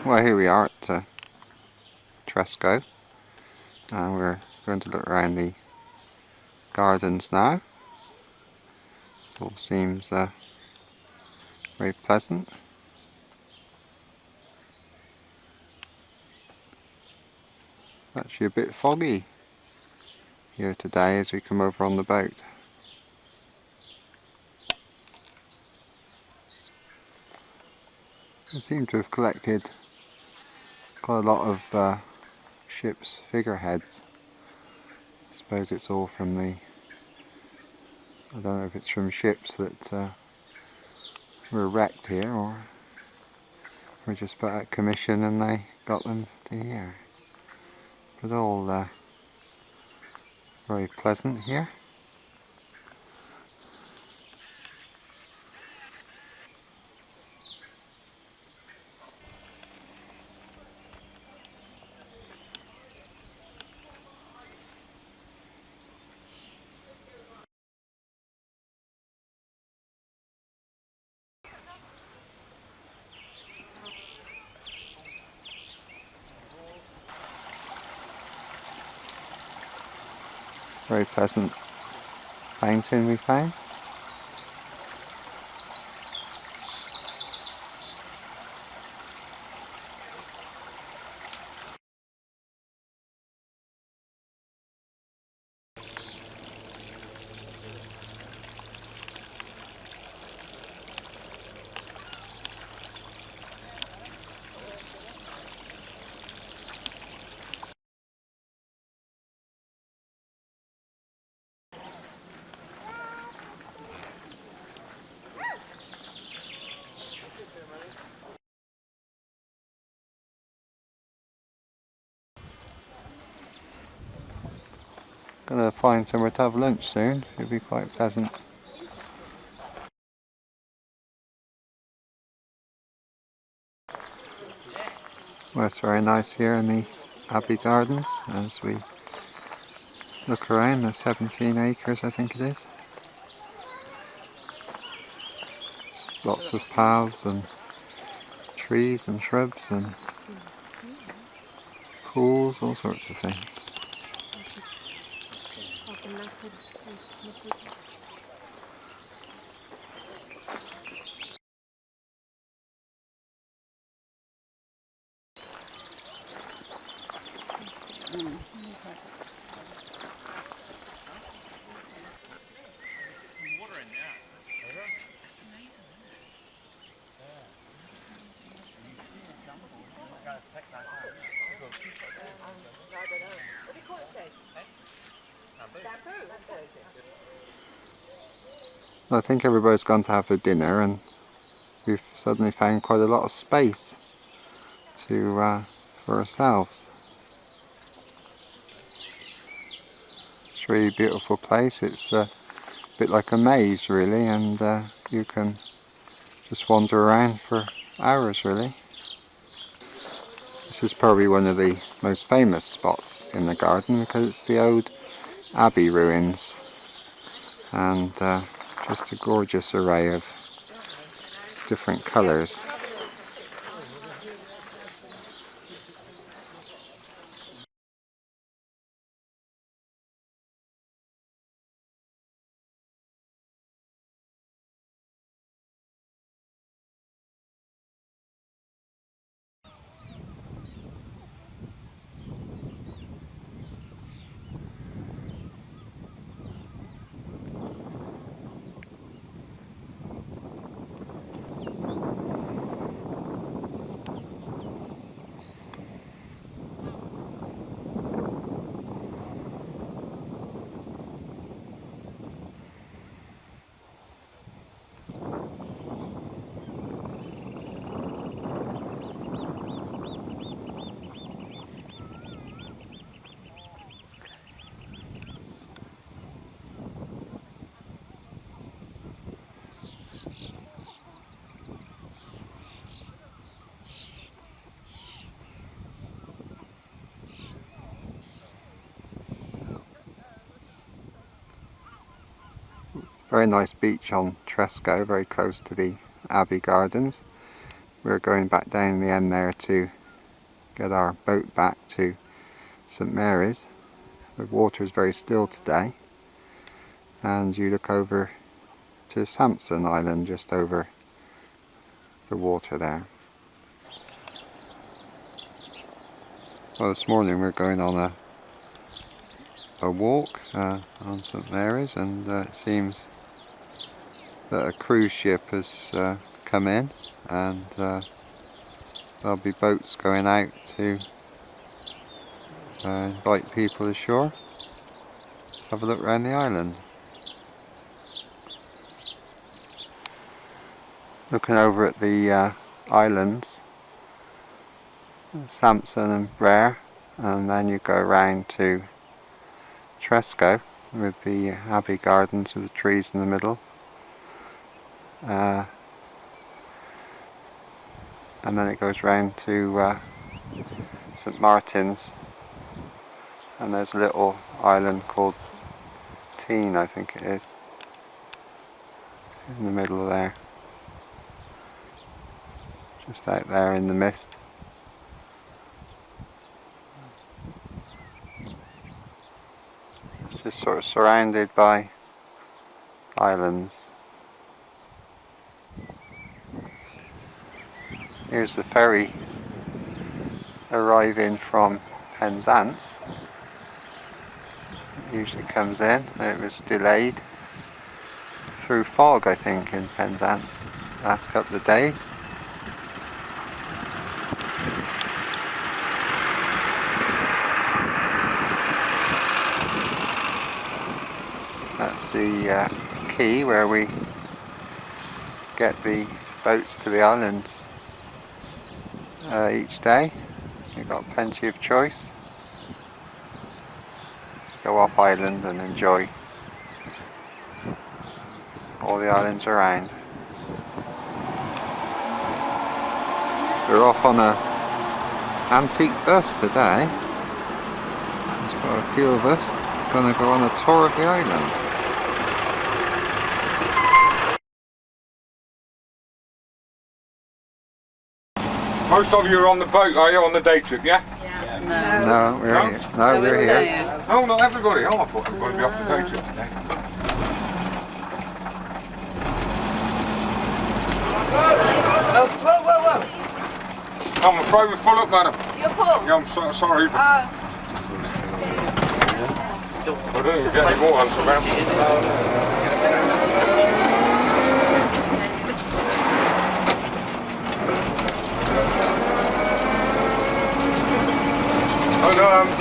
Well, here we are at Tresco, and we're going to look around the gardens now. All seems very pleasant. Actually a bit foggy here today as we come over on the boat. We seem to have collected quite a lot of ships' figureheads. I suppose it's all from the, I don't know if it's from ships that were wrecked here or were just put out of commission and they got them to here. But all very pleasant here. Very pleasant fountain we found. Gonna find somewhere to have lunch soon. It'll be quite pleasant. Well, it's very nice here in the Abbey Gardens as we look around. The 17 acres I think it is. Lots of paths and trees and shrubs and pools, all sorts of things. I think everybody's gone to have their dinner and we've suddenly found quite a lot of space to for ourselves. It's a really beautiful place. It's a bit like a maze really, and you can just wander around for hours really. This is probably one of the most famous spots in the garden because it's the old abbey ruins, and just a gorgeous array of different colours. Very nice beach on Tresco, very close to the Abbey Gardens. we're going back down the end there to get our boat back to St Mary's. The water is very still today, and you look over to Samson Island just over the water there. Well, this morning we're going on a walk on St Mary's, and it seems that a cruise ship has come in, and there'll be boats going out to invite people ashore. Have a look around the island. Looking over at the islands, Samson and Bryher, and then you go around to Tresco with the Abbey Gardens with the trees in the middle. And then it goes round to St Martin's, and there's a little island called Teen, I think it is, in the middle there, just out there in the mist. It's just sort of surrounded by islands. Here's the ferry arriving from Penzance. It usually comes in. It was delayed through fog, I think, in Penzance last couple of days. That's the quay where we get the boats to the islands each day. You've got plenty of choice. Go off island and enjoy all the islands around. We're off on a antique bus today. There's quite a few of us going to go on a tour of the island. Most of you are on the boat, are you, on the day trip, yeah? No, we're here. No, we're here. Oh, not everybody. Oh, I thought everybody would be off the day trip today. Whoa. I'm afraid we're full up, madam. You're full? Yeah, I'm sorry. But I didn't get any more on about.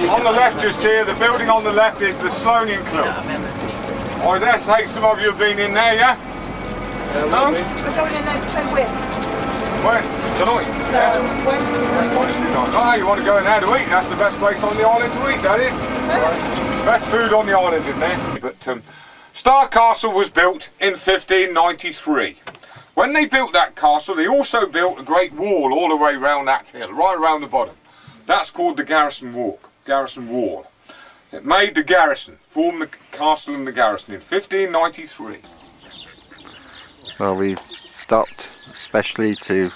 On the left just here, the building on the left is the Scillonian Club. I dare say some of you have been in there, yeah? No? We're going in there to play whist. When? Tonight? No, Wednesday night. Oh, you want to go in there to eat? That's the best place on the island to eat, that is. Best food on the island, isn't there? But Star Castle was built in 1593. When they built that castle, they also built a great wall all the way around that hill, right around the bottom. That's called the Garrison Wall. It made the garrison, formed the castle and the garrison in 1593. Well, we've stopped especially to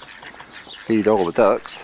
feed all the ducks.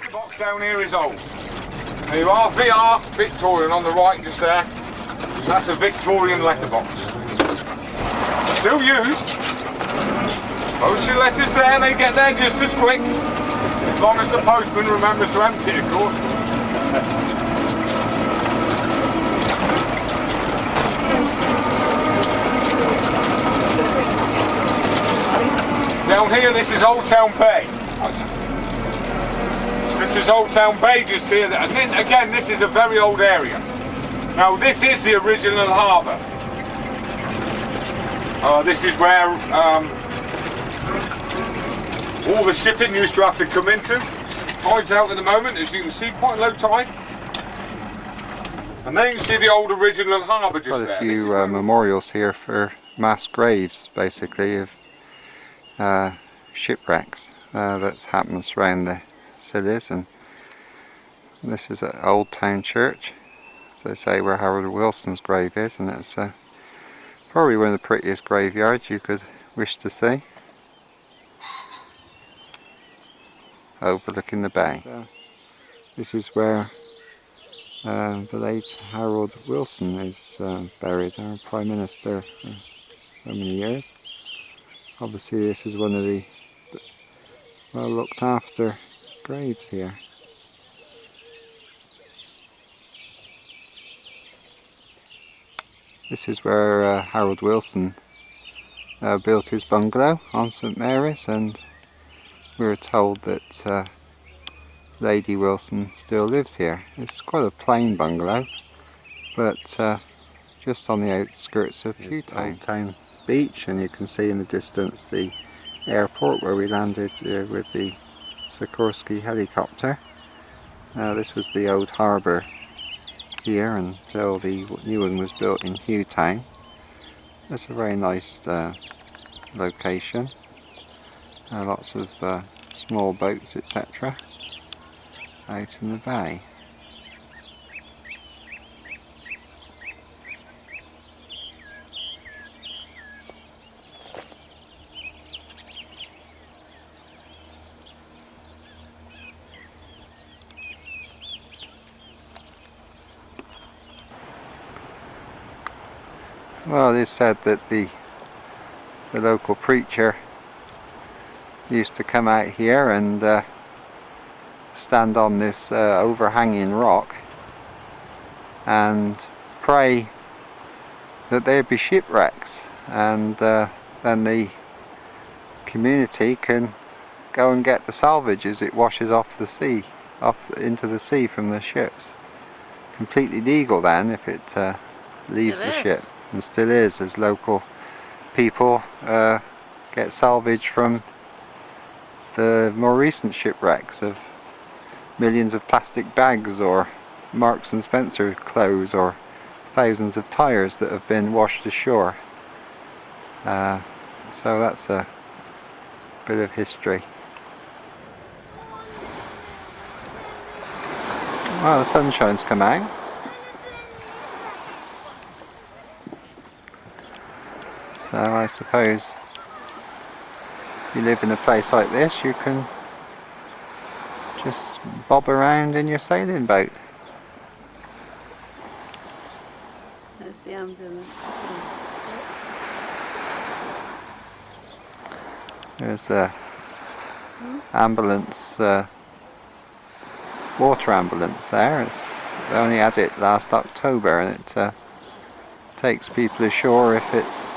The box down here is old. There you are, VR, Victorian on the right just there. That's a Victorian letterbox. Still used. Post your letters there, they get there just as quick. As long as the postman remembers to empty it, of course. Down here, this is Old Town Bay. This is Old Town Bay just here, and then again, this is a very old area. Now, this is the original harbour. This is where all the shipping used to have to come into. Tide's out at the moment, as you can see, quite low tide. And then you can see the old original harbour just there. Quite a few memorials here for mass graves, basically, of shipwrecks that's happened around the Scillies. And this is at Old Town Church, as they say, where Harold Wilson's grave is, and it's probably one of the prettiest graveyards you could wish to see, overlooking the bay. This is where the late Harold Wilson is buried, our Prime Minister for so many years. Obviously this is one of the well looked after graves here. This is where Harold Wilson built his bungalow on St Mary's, and we were told that Lady Wilson still lives here. It's quite a plain bungalow, but just on the outskirts of Hugh Town Beach, and you can see in the distance the airport where we landed with the Sikorsky helicopter. This was the old harbour here until the new one was built in Hugh Town. It's a very nice location. Lots of small boats, etc. out in the bay. Well, it is said that the local preacher used to come out here and stand on this overhanging rock and pray that there'd be shipwrecks, and then the community can go and get the salvage as it washes off the sea, off into the sea from the ships. Completely legal then if it leaves the ship, and still is, as local people get salvage from the more recent shipwrecks of millions of plastic bags or Marks and Spencer clothes or thousands of tyres that have been washed ashore. So that's a bit of history. Well, the sunshine's come out. So I suppose if you live in a place like this, you can just bob around in your sailing boat. There's the ambulance. There's a ambulance, water ambulance there. They only had it last October, and it takes people ashore if it's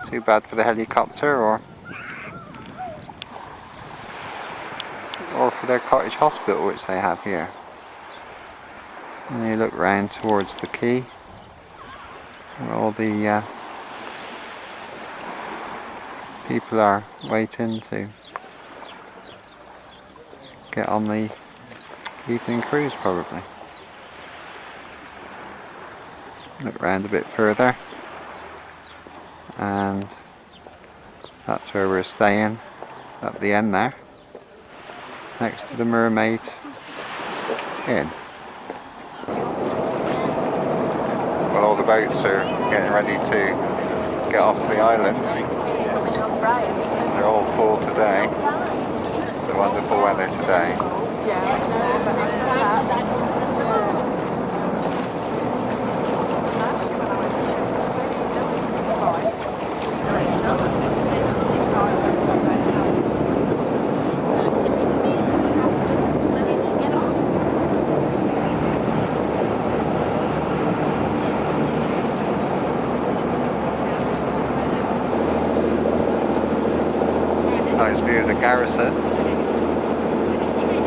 too bad for the helicopter or for their cottage hospital, which they have here. And you look round towards the quay where all the people are waiting to get on the evening cruise, probably. Look round a bit further, and that's where we're staying, up the end there, next to the Mermaid Inn. Well, all the boats are getting ready to get off to the island. They're all full today. It's a wonderful weather today. Nice view of the Garrison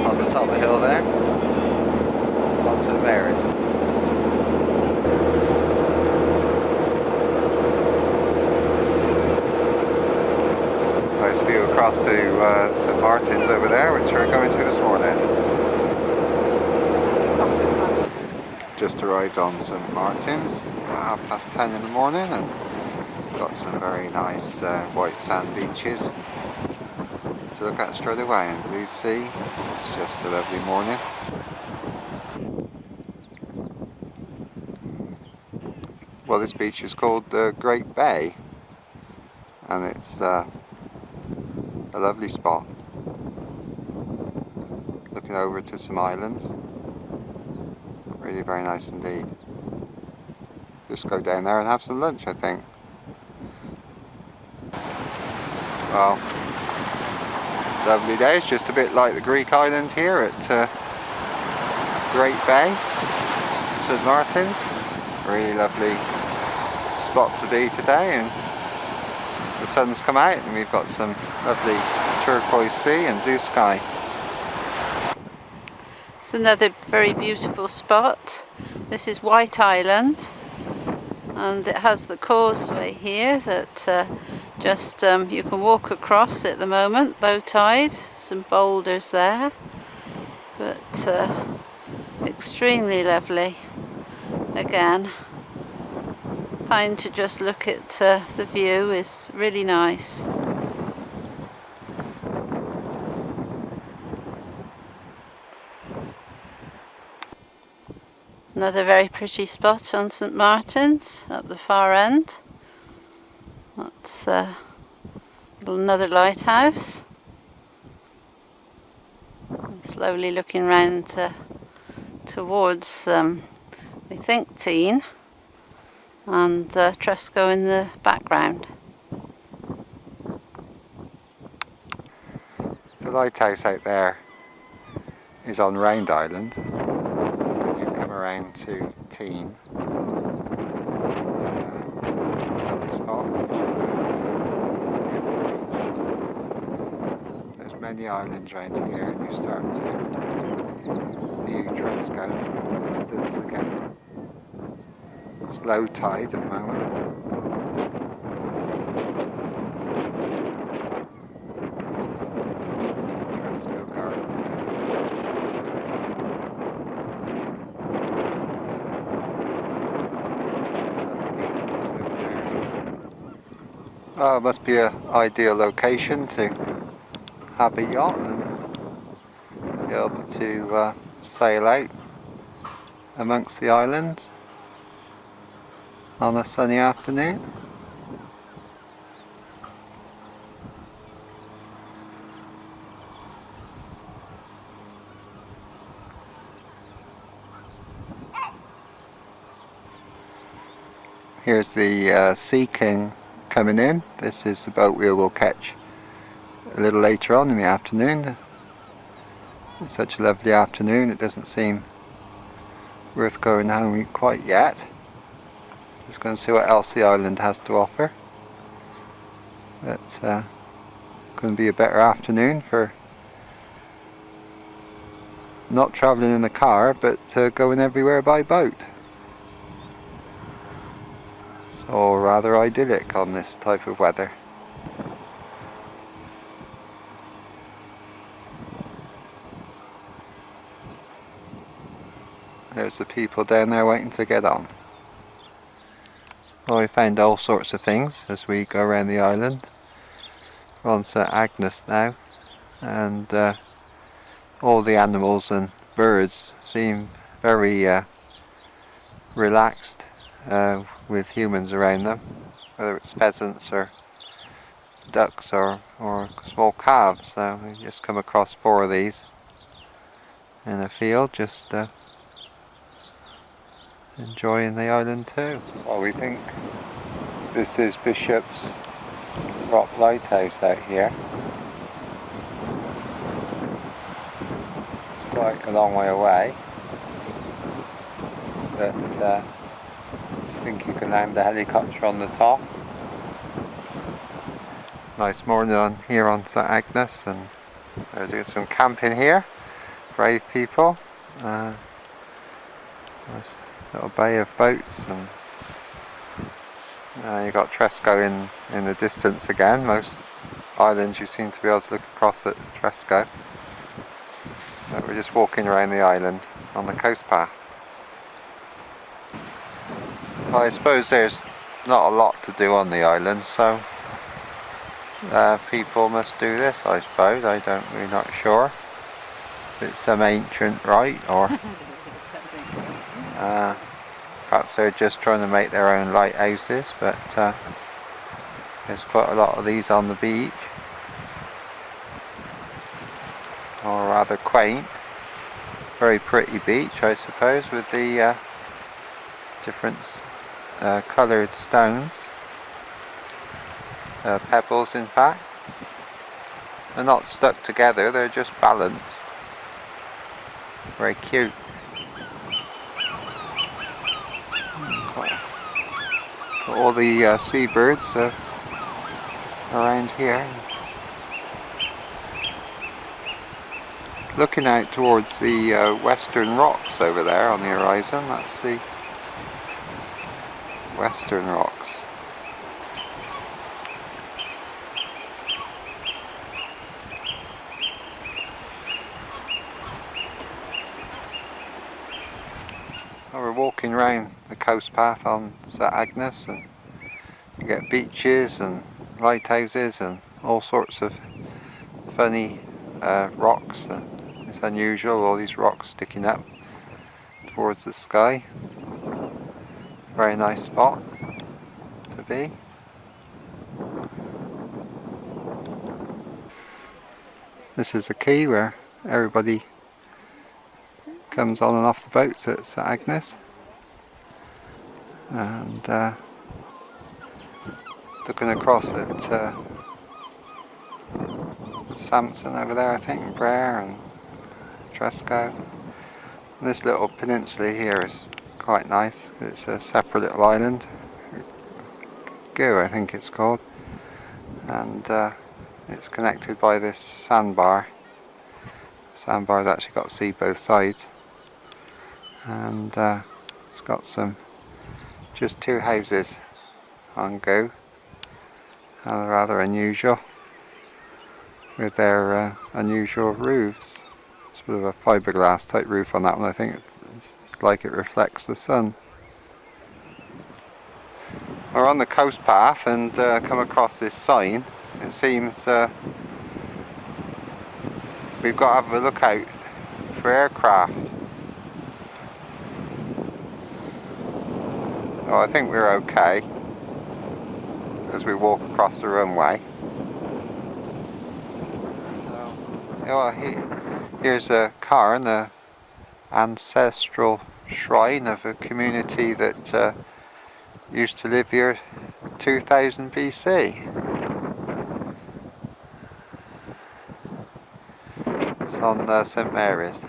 on the top of the hill there. Onto the Mary. Nice view across to St Martin's over there, which we're going to this morning. Just arrived on St Martin's at 10:30 in the morning, and got some very nice white sand beaches to look at straight away, and blue sea. It's just a lovely morning. Well, this beach is called the Great Bay, and it's a lovely spot looking over to some islands. Really very nice indeed. Just go down there and have some lunch, I think. Well, lovely days, just a bit like the Greek island here at Great Bay, St Martin's. Really lovely spot to be today, and the sun's come out and we've got some lovely turquoise sea and blue sky. It's another very beautiful spot. This is White Island, and it has the causeway here that just you can walk across at the moment, low tide, some boulders there, but extremely lovely. Again, fine to just look at the view is really nice. Another very pretty spot on St Martin's at the far end. That's another lighthouse. Slowly looking round towards, I think, Teen, and Tresco in the background. The lighthouse out there is on Round Island. When you come around to Teen, lovely spot. There's many islands around here, and you start to view Tresco in the distance again. It's low tide at the moment. Tresco Gardens there. Oh, it must be an ideal location to have a yacht and be able to sail out amongst the islands on a sunny afternoon. Here's the Sea King coming in. This is the boat we will catch a little later on in the afternoon. It's such a lovely afternoon, it doesn't seem worth going home quite yet. Just going to see what else the island has to offer. It's going to be a better afternoon for not travelling in the car, but going everywhere by boat. So rather idyllic on this type of weather. There's the people down there waiting to get on. Well, we found all sorts of things as we go around the island. We're on St Agnes now, and all the animals and birds seem very relaxed with humans around them, whether it's pheasants or ducks or small calves. So we just come across 4 of these in a field, just enjoying the island too. Well, we think this is Bishop's Rock Lighthouse out here. It's quite a long way away, but I think you can land the helicopter on the top Nice morning here on St Agnes, and they're doing some camping here. Brave people. Nice little bay of boats, and you got Tresco in the distance again. Most islands you seem to be able to look across at Tresco. But we're just walking around the island on the coast path. Well, I suppose there's not a lot to do on the island, so people must do this, I suppose. We're not sure if it's some ancient rite, or perhaps they're just trying to make their own lighthouses, but there's quite a lot of these on the beach. Or rather quaint, very pretty beach, I suppose, with the different coloured stones, pebbles in fact. They're not stuck together, they're just balanced. Very cute. All the seabirds around here. Looking out towards the western rocks over there on the horizon, that's the western rocks. Well, we're walking around the coast path on St Agnes, and you get beaches and lighthouses and all sorts of funny rocks, and it's unusual, all these rocks sticking up towards the sky. Very nice spot to be. This is the quay where everybody comes on and off the boats at St Agnes, and looking across at Samson over there, I think, Bryher and Tresco. And this little peninsula here is quite nice. It's a separate little island, Hugh I think it's called, and it's connected by this sandbar. The sandbar's actually got to see both sides, and it's got just two houses on go, rather unusual, with their unusual roofs. Sort of a fiberglass type roof on that one. I think it's like it reflects the sun. We're on the coast path and come across this sign. It seems we've got to have a look out for aircraft. So I think we're okay as we walk across the runway. Here's a cairn, the ancestral shrine of a community that used to live here 2000 BC. It's on St Mary's.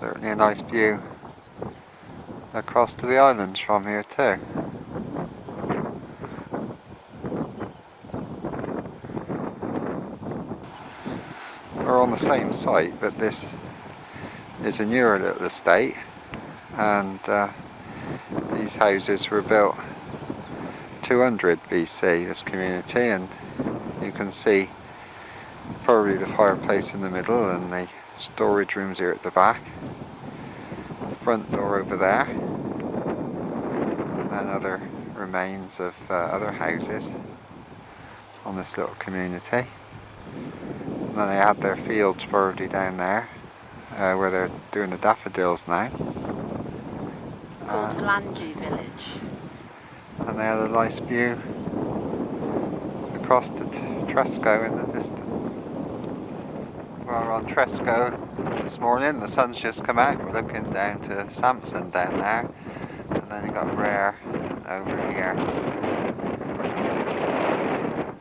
Certainly a nice view across to the islands from here too. We're on the same site, but this is a newer little estate, and these houses were built 200 BC, this community, and you can see probably the fireplace in the middle and the storage rooms here at the back, front door over there, and then other remains of other houses on this little community. And then they had their fields probably down there, where they're doing the daffodils now. It's called Hellick village. And they had a nice view across to Tresco in the distance. Well, we're on Tresco this morning. The sun's just come out. We're looking down to Samson down there, and then you got Bryher over here.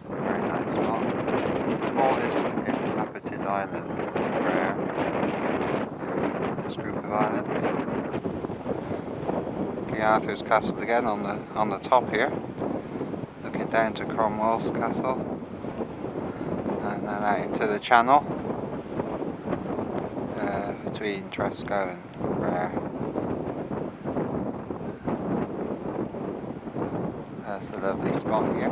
Very nice spot. Smallest inhabited island, Bryher. This group of islands. King Arthur's castle again on the top here. down to Cromwell's castle and then out into the channel between Tresco and Bryher. That's a lovely spot here.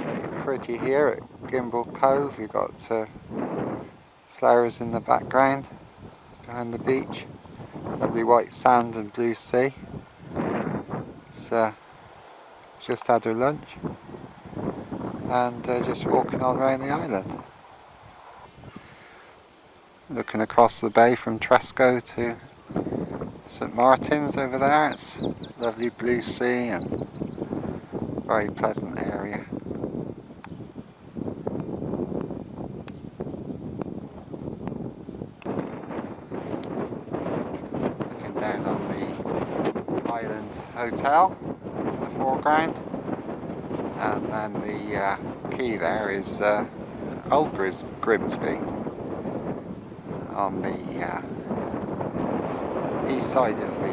Very pretty here at Gimble Cove. You've got flowers in the background behind the beach. Lovely white sand and blue sea. It's just had her lunch and just walking on around the island. Looking across the bay from Tresco to St Martin's over there. It's lovely blue sea and very pleasant area. Looking down on the Island Hotel in the foreground, and then the quay there is Old Grimsby on the east side of the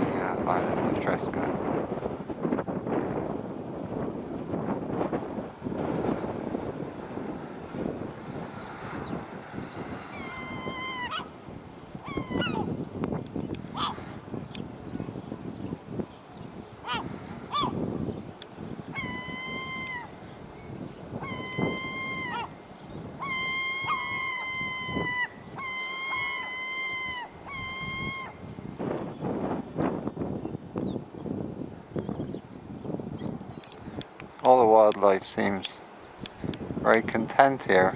island of Tresco. All the wildlife seems very content here,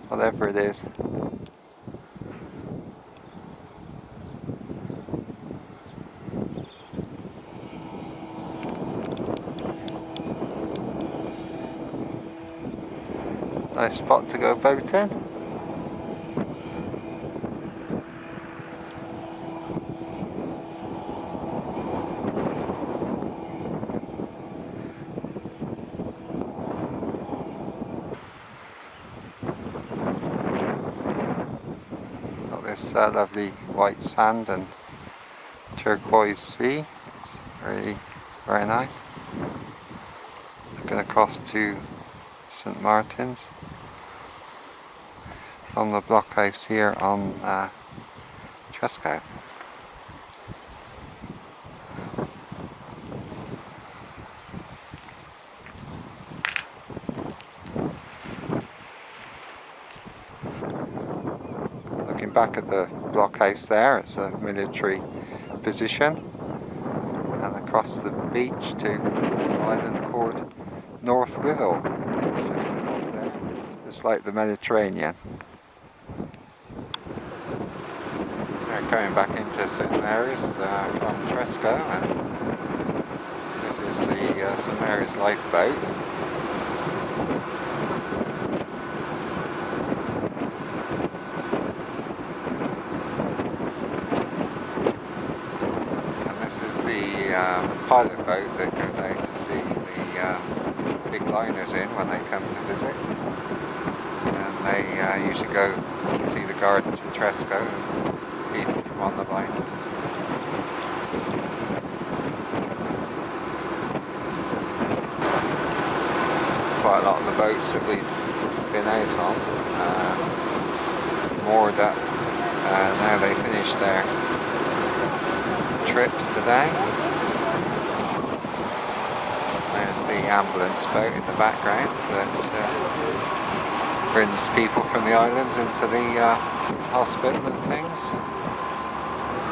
whatever it is. Nice spot to go boating. This lovely white sand and turquoise sea. It's really very nice. Looking across to St Martin's from the blockhouse here on Tresco. Back at the blockhouse there, it's a military position, and across the beach to an island called North Withel. It's just across there, just like the Mediterranean. They're coming back into St Mary's from Tresco, and this is the St Mary's lifeboat. Pilot boat that goes out to see the big liners in when they come to visit, and they usually go to see the gardens in Tresco and people from on the liners. Quite a lot of the boats that we've been out on moored up. Now they finish their trips today. There's the ambulance boat in the background that brings people from the islands into the hospital and things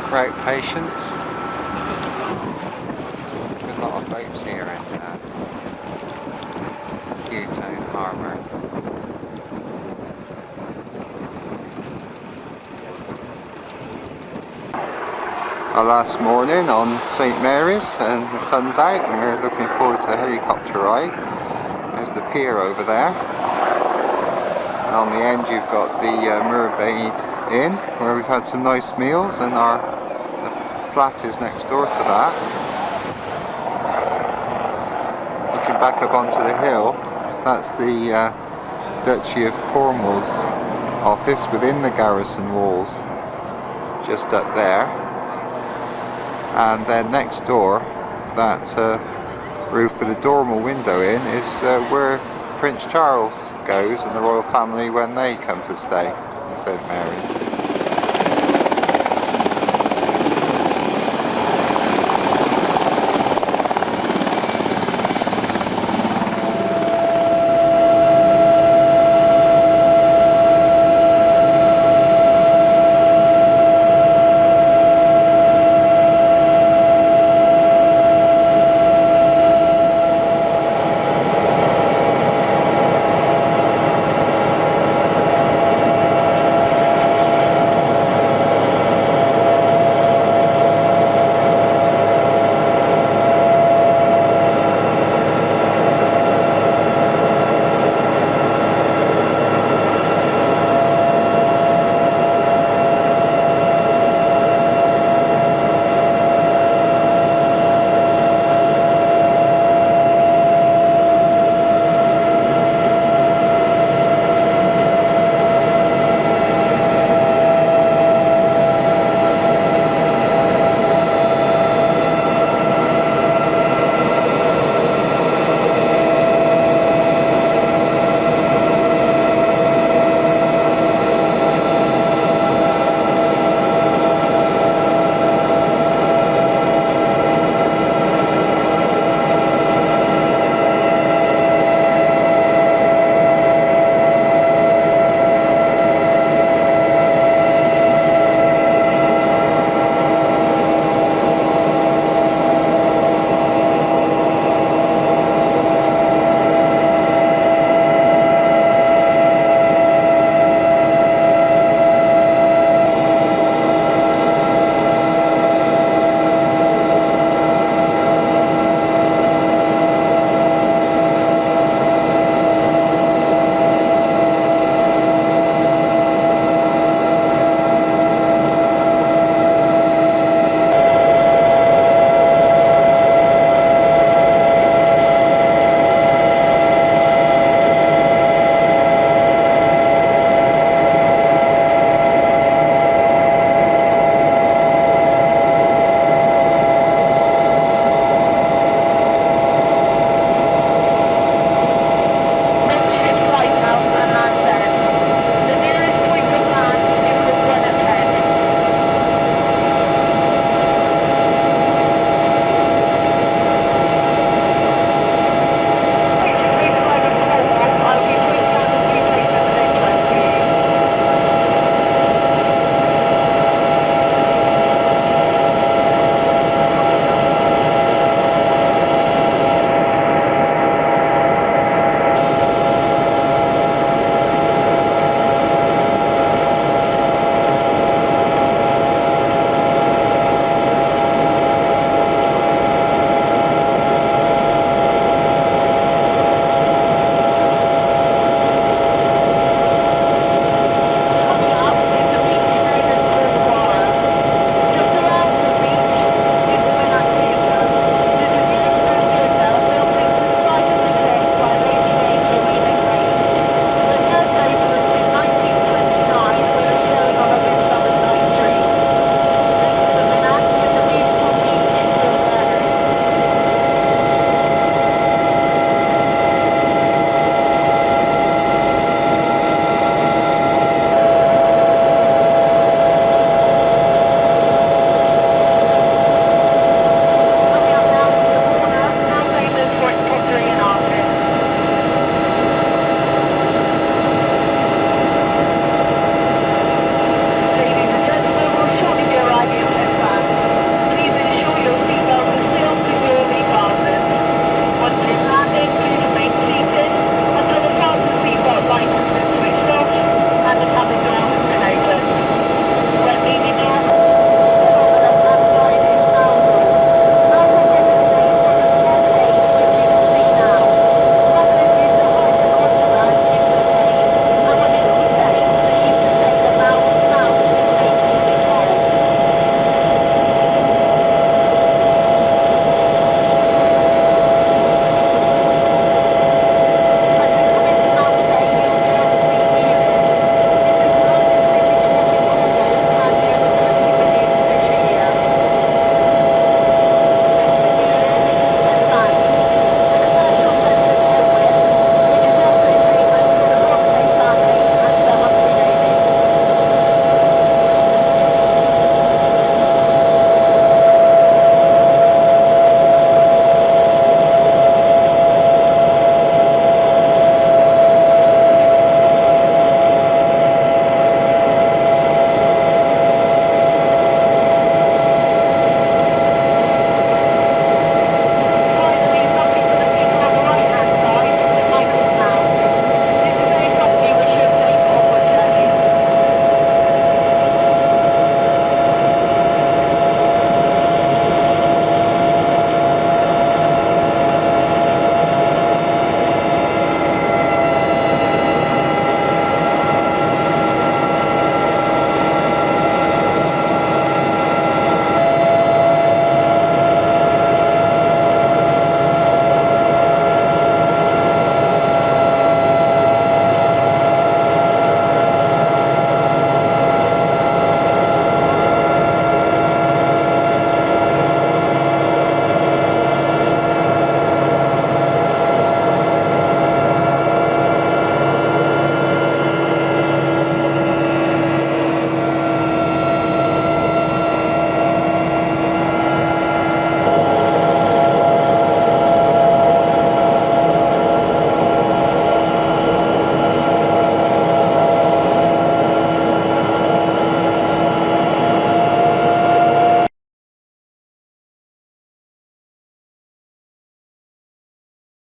for outpatients. There's a lot of boats here in Hugh Harbour. Our last morning on St Mary's, and the sun's out and we're looking forward to the helicopter ride. There's the pier over there, and on the end you've got the Mermaid Inn where we've had some nice meals, and the flat is next door to that. Looking back up onto the hill, that's the Duchy of Cornwall's office within the Garrison walls, just up there. And then next door, that roof with a dormer window in, is where Prince Charles goes and the royal family when they come to stay in St Mary.